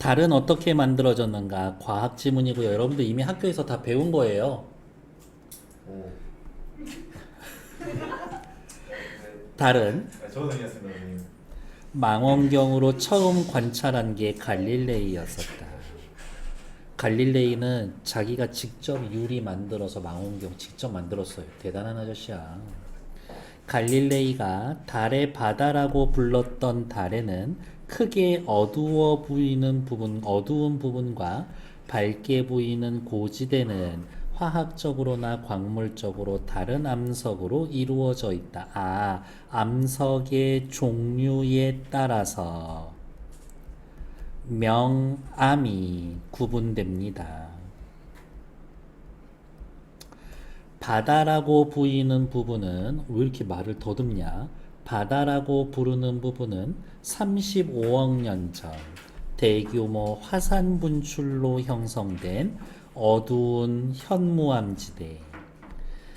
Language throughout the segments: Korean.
달은 어떻게 만들어졌는가? 과학 지문이고요. 여러분들 이미 학교에서 다 배운 거예요. 오. 달은 네, 좋은 의미였습니다, 선생님. 망원경으로 처음 관찰한 게 갈릴레이였었다. 갈릴레이는 자기가 직접 유리 만들어서 망원경 직접 만들었어요. 대단한 아저씨야. 갈릴레이가 달의 바다라고 불렀던 달에는 크게 어두워 보이는 부분, 어두운 부분과 밝게 보이는 고지대는 화학적으로나 광물적으로 다른 암석으로 이루어져 있다. 아, 암석의 종류에 따라서 명암이 구분됩니다. 바다라고 보이는 부분은 왜 이렇게 말을 더듬냐? 바다라고 부르는 부분은 35억 년 전 대규모 화산 분출로 형성된 어두운 현무암지대.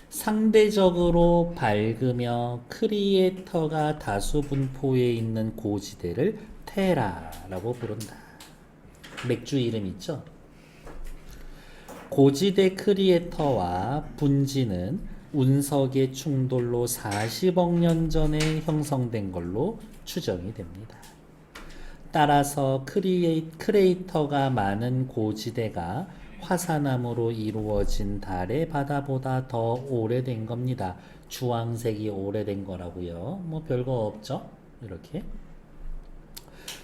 상대적으로 밝으며 크리에이터가 다수 분포해 있는 고지대를 테라라고 부른다. 맥주 이름 있죠? 고지대 크리에이터와 분지는 운석의 충돌로 40억 년 전에 형성된 걸로 추정이 됩니다. 따라서 크레이터가 많은 고지대가 화산암으로 이루어진 달의 바다보다 더 오래된 겁니다. 주황색이 오래된 거라고요. 뭐 별거 없죠? 이렇게.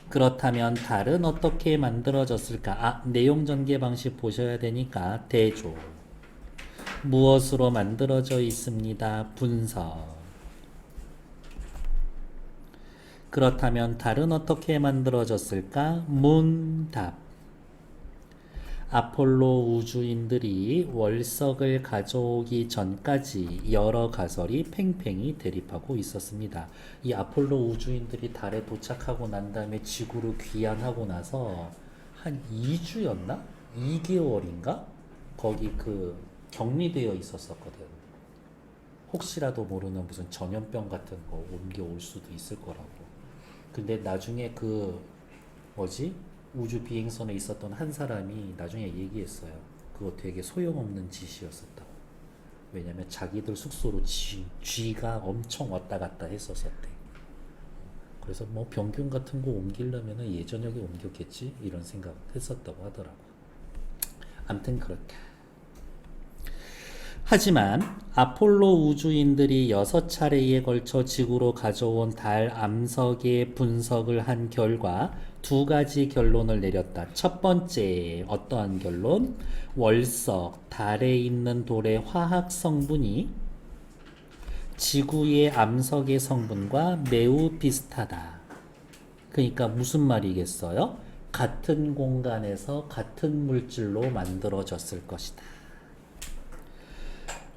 그렇다면 달은 어떻게 만들어졌을까? 아, 내용 전개 방식 보셔야 되니까 대조. 무엇으로 만들어져 있습니다. 분석. 그렇다면 달은 어떻게 만들어졌을까? 문답. 아폴로 우주인들이 월석을 가져오기 전까지 여러 가설이 팽팽히 대립하고 있었습니다. 이 아폴로 우주인들이 달에 도착하고 난 다음에 지구로 귀환하고 나서 한 2주였나? 2개월인가? 거기 격리되어 있었었거든. 혹시라도 모르는 무슨 전염병 같은 거 옮겨올 수도 있을 거라고. 근데 나중에 우주 비행선에 있었던 한 사람이 나중에 얘기했어요. 그거 되게 소용없는 짓이었었다고. 왜냐면 자기들 숙소로 쥐가 엄청 왔다 갔다 했었었대. 그래서 뭐 병균 같은 거 옮기려면 예전역에 옮겼겠지? 이런 생각 했었다고 하더라고. 암튼 그렇다. 하지만 아폴로 우주인들이 6차례에 걸쳐 지구로 가져온 달 암석의 분석을 한 결과 2가지 결론을 내렸다. 첫 번째, 어떠한 결론? 월석, 달에 있는 돌의 화학 성분이 지구의 암석의 성분과 매우 비슷하다. 그러니까 무슨 말이겠어요? 같은 공간에서 같은 물질로 만들어졌을 것이다.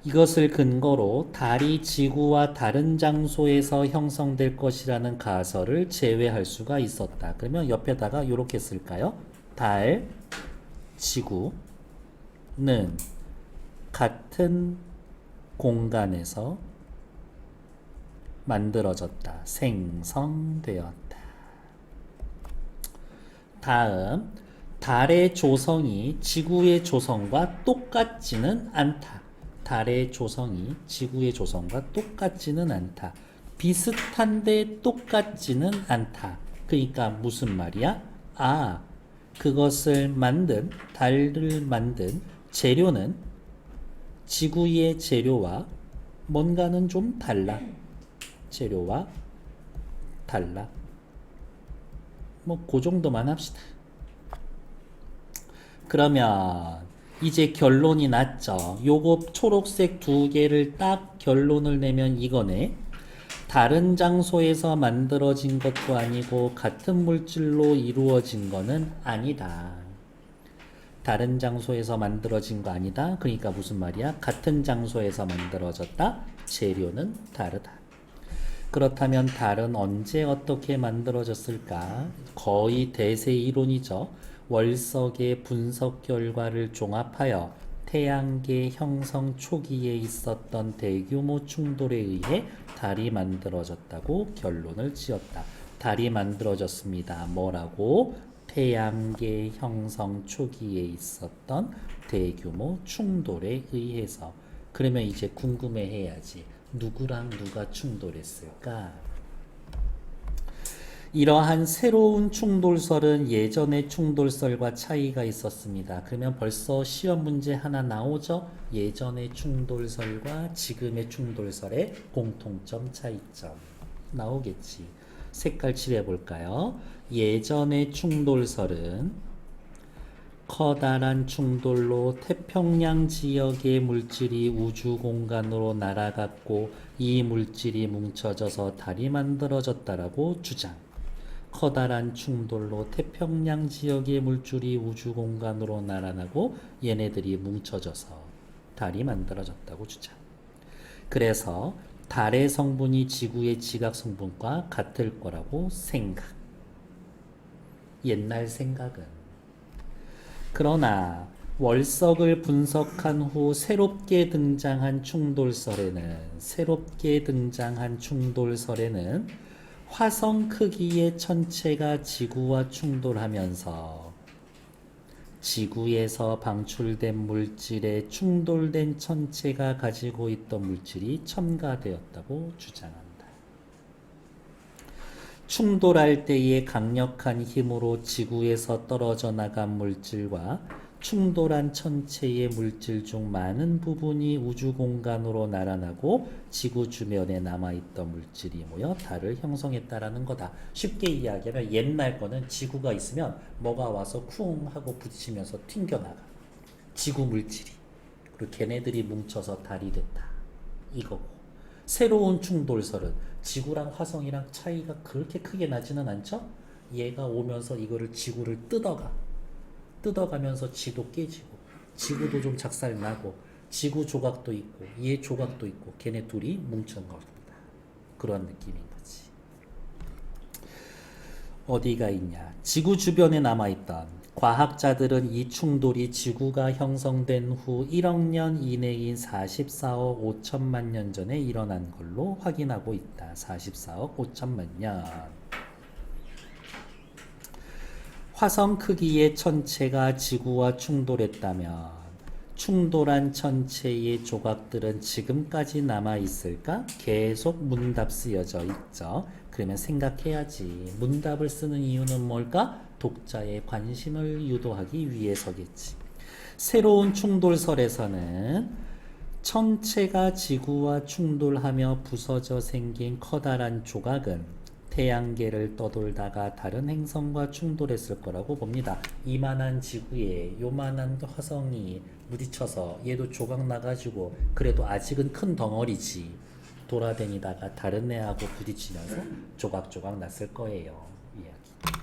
이것을 근거로 달이 지구와 다른 장소에서 형성될 것이라는 가설을 제외할 수가 있었다. 그러면 옆에다가 이렇게 쓸까요? 달, 지구는 같은 공간에서 만들어졌다. 생성되었다. 다음, 달의 조성이 지구의 조성과 똑같지는 않다. 달의 조성이 지구의 조성과 똑같지는 않다. 비슷한데 똑같지는 않다. 그러니까 무슨 말이야? 아, 달을 만든 재료는 지구의 재료와 뭔가는 좀 달라. 재료와 달라. 뭐, 그 정도만 합시다. 그러면 이제 결론이 났죠. 요거 초록색 2개를 딱 결론을 내면 이거네. 다른 장소에서 만들어진 것도 아니고 같은 물질로 이루어진 거는 아니다. 다른 장소에서 만들어진 거 아니다. 그러니까 무슨 말이야? 같은 장소에서 만들어졌다. 재료는 다르다. 그렇다면 달은 언제 어떻게 만들어졌을까? 거의 대세 이론이죠. 월석의 분석 결과를 종합하여 태양계 형성 초기에 있었던 대규모 충돌에 의해 달이 만들어졌다고 결론을 지었다. 달이 만들어졌습니다. 뭐라고? 태양계 형성 초기에 있었던 대규모 충돌에 의해서. 그러면 이제 궁금해해야지. 누구랑 누가 충돌했을까? 이러한 새로운 충돌설은 예전의 충돌설과 차이가 있었습니다. 그러면 벌써 시험 문제 하나 나오죠? 예전의 충돌설과 지금의 충돌설의 공통점 차이점 나오겠지. 색깔 칠해 볼까요? 예전의 충돌설은 커다란 충돌로 태평양 지역의 물질이 우주 공간으로 날아갔고 이 물질이 뭉쳐져서 달이 만들어졌다라고 주장. 커다란 충돌로 태평양 지역의 물질이 우주 공간으로 날아가고 얘네들이 뭉쳐져서 달이 만들어졌다고 주장. 그래서 달의 성분이 지구의 지각 성분과 같을 거라고 생각. 옛날 생각은. 그러나 월석을 분석한 후 새롭게 등장한 충돌설에는 화성 크기의 천체가 지구와 충돌하면서 지구에서 방출된 물질에 충돌된 천체가 가지고 있던 물질이 첨가되었다고 주장한다. 충돌할 때의 강력한 힘으로 지구에서 떨어져 나간 물질과 충돌한 천체의 물질 중 많은 부분이 우주 공간으로 날아나고 지구 주변에 남아있던 물질이 모여 달을 형성했다라는 거다. 쉽게 이야기하면 옛날 거는 지구가 있으면 뭐가 와서 쿵 하고 부딪히면서 튕겨나가. 지구 물질이. 그리고 걔네들이 뭉쳐서 달이 됐다. 이거고. 새로운 충돌설은 지구랑 화성이랑 차이가 그렇게 크게 나지는 않죠? 얘가 오면서 이거를 지구를 뜯어가면서 지도 깨지고 지구도 좀 작살나고 지구 조각도 있고 얘 조각도 있고 걔네 둘이 뭉친 겁니다. 그런 느낌인 거지. 어디가 있냐? 지구 주변에 남아있던 과학자들은 이 충돌이 지구가 형성된 후 1억 년 이내인 44억 5천만 년 전에 일어난 걸로 확인하고 있다. 44억 5천만 년. 화성 크기의 천체가 지구와 충돌했다면 충돌한 천체의 조각들은 지금까지 남아있을까? 계속 문답 쓰여져 있죠. 그러면 생각해야지. 문답을 쓰는 이유는 뭘까? 독자의 관심을 유도하기 위해서겠지. 새로운 충돌설에서는 천체가 지구와 충돌하며 부서져 생긴 커다란 조각은 태양계를 떠돌다가 다른 행성과 충돌했을 거라고 봅니다. 이만한 지구에 요만한 화성이 부딪혀서 얘도 조각 나가지고 그래도 아직은 큰 덩어리지. 돌아다니다가 다른 애하고 부딪히면서 조각조각 났을 거예요. 이야기.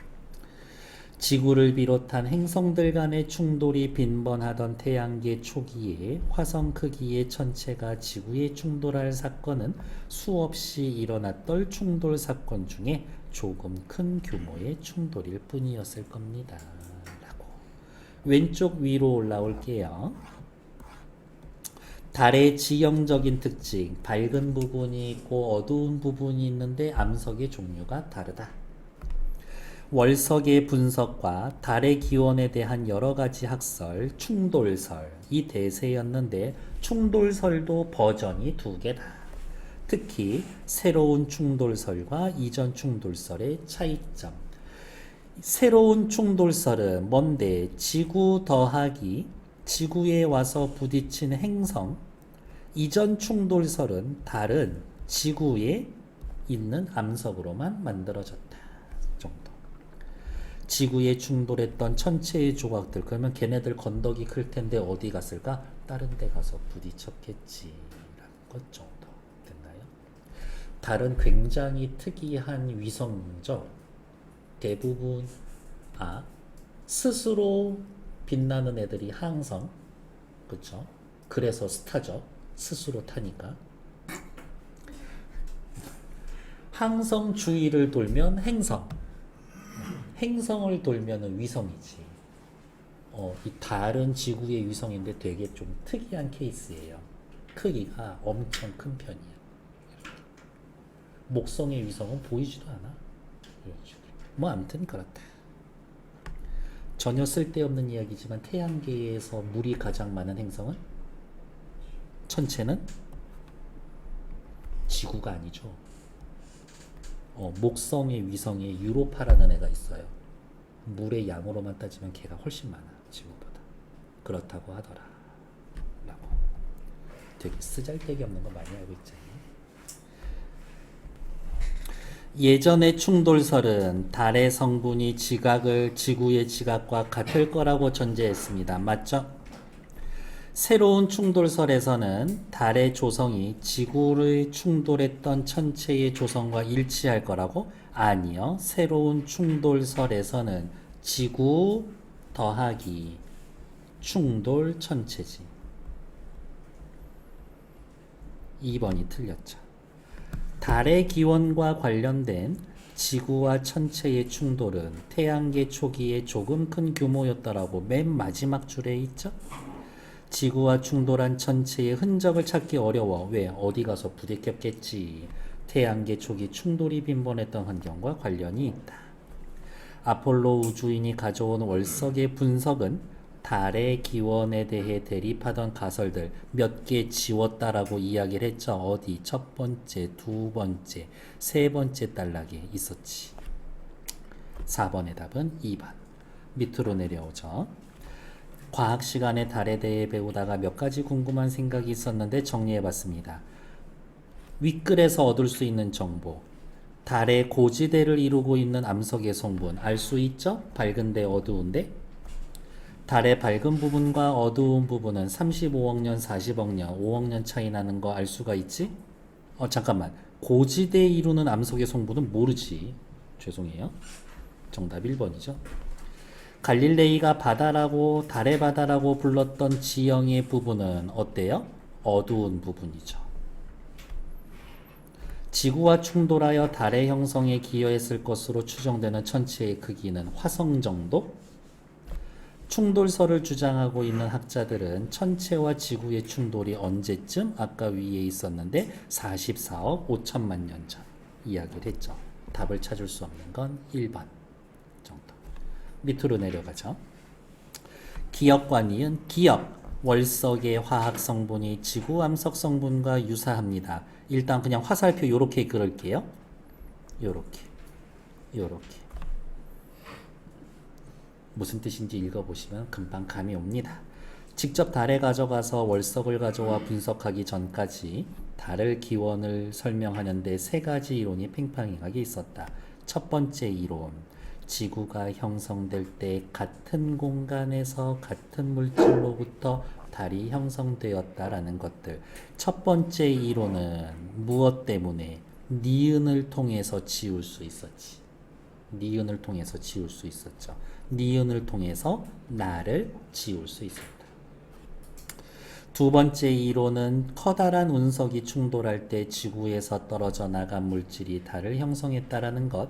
지구를 비롯한 행성들 간의 충돌이 빈번하던 태양계 초기에 화성 크기의 천체가 지구에 충돌할 사건은 수없이 일어났던 충돌 사건 중에 조금 큰 규모의 충돌일 뿐이었을 겁니다. 라고. 왼쪽 위로 올라올게요. 달의 지형적인 특징, 밝은 부분이 있고 어두운 부분이 있는데 암석의 종류가 다르다. 월석의 분석과 달의 기원에 대한 여러 가지 학설, 충돌설, 이 대세였는데 충돌설도 버전이 두 개다. 특히 새로운 충돌설과 이전 충돌설의 차이점. 새로운 충돌설은 뭔데? 지구 더하기 지구에 와서 부딪힌 행성. 이전 충돌설은 달은 지구에 있는 암석으로만 만들어졌다. 정도. 지구에 충돌했던 천체의 조각들, 그러면 걔네들 건더기 클 텐데 어디 갔을까? 다른 데 가서 부딪혔겠지 라는 것 정도 됐나요? 달은 굉장히 특이한 위성이죠. 대부분 스스로 빛나는 애들이 항성, 그렇죠? 그래서 스타죠. 스스로 타니까. 항성 주위를 돌면 행성, 행성을 돌면은 위성이지. 이 달은 지구의 위성인데 되게 좀 특이한 케이스예요. 크기가 엄청 큰 편이야. 목성의 위성은 보이지도 않아. 뭐 아무튼 그렇다. 전혀 쓸데없는 이야기지만 태양계에서 물이 가장 많은 행성은? 천체는? 지구가 아니죠. 목성의 위성에 유로파라는 애가 있어요. 물의 양으로만 따지면 걔가 훨씬 많아, 지구보다. 그렇다고 하더라 라고. 되게 쓰잘데기 없는 거 많이 알고 있지. 예전의 충돌설은 달의 성분이 지구의 지각과 같을 거라고 전제했습니다. 맞죠? 새로운 충돌설에서는 달의 조성이 지구를 충돌했던 천체의 조성과 일치할 거라고? 아니요. 새로운 충돌설에서는 지구 더하기 충돌 천체지. 2번이 틀렸죠. 달의 기원과 관련된 지구와 천체의 충돌은 태양계 초기에 조금 큰 규모였더라고 맨 마지막 줄에 있죠? 지구와 충돌한 천체의 흔적을 찾기 어려워. 왜? 어디 가서 부딪혔겠지. 태양계 초기 충돌이 빈번했던 환경과 관련이 있다. 아폴로 우주인이 가져온 월석의 분석은 달의 기원에 대해 대립하던 가설들 몇 개 지웠다라고 이야기를 했죠. 어디? 첫 번째, 두 번째, 세 번째 단락에 있었지. 4번의 답은 2번. 밑으로 내려오죠. 과학 시간에 달에 대해 배우다가 몇 가지 궁금한 생각이 있었는데 정리해봤습니다. 윗글에서 얻을 수 있는 정보, 달의 고지대를 이루고 있는 암석의 성분 알 수 있죠? 밝은데 어두운데? 달의 밝은 부분과 어두운 부분은 35억 년, 40억 년, 5억 년 차이 나는 거 알 수가 있지? 잠깐만. 고지대 이루는 암석의 성분은 모르지. 죄송해요. 정답 1번이죠. 갈릴레이가 바다라고 달의 바다라고 불렀던 지형의 부분은 어때요? 어두운 부분이죠. 지구와 충돌하여 달의 형성에 기여했을 것으로 추정되는 천체의 크기는 화성 정도? 충돌설을 주장하고 있는 학자들은 천체와 지구의 충돌이 언제쯤? 아까 위에 있었는데 44억 5천만 년 전 이야기를 했죠. 답을 찾을 수 없는 건 1번 정도. 밑으로 내려가죠. 기역과 니은 기역. 월석의 화학 성분이 지구 암석 성분과 유사합니다. 일단 그냥 화살표 요렇게 그을게요. 요렇게. 무슨 뜻인지 읽어보시면 금방 감이 옵니다. 직접 달에 가져가서 월석을 가져와 분석하기 전까지 달의 기원을 설명하는데 세 가지 이론이 팽팽하게 있었다. 첫 번째 이론, 지구가 형성될 때 같은 공간에서 같은 물질로부터 달이 형성되었다라는 것들. 첫 번째 이론은 무엇 때문에? 니은을 통해서 지울 수 있었지. 니은을 통해서 지울 수 있었죠. 니은을 통해서 나를 지울 수 있었다. 두 번째 이론은 커다란 운석이 충돌할 때 지구에서 떨어져 나간 물질이 달을 형성했다라는 것.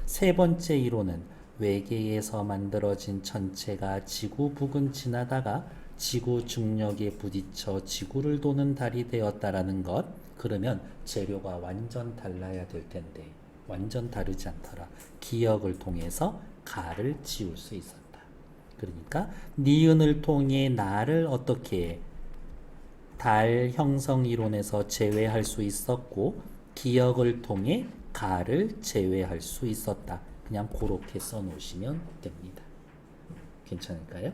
세 번째 이론은 외계에서 만들어진 천체가 지구 부근 지나다가 지구 중력에 부딪혀 지구를 도는 달이 되었다라는 것. 그러면 재료가 완전 달라야 될 텐데 완전 다르지 않더라. 기억을 통해서 가를 지울 수 있었다. 그러니까 니은을 통해 나를 어떻게 달 형성 이론에서 제외할 수 있었고 기억을 통해 가를 제외할 수 있었다. 그냥 그렇게 써놓으시면 됩니다. 괜찮을까요?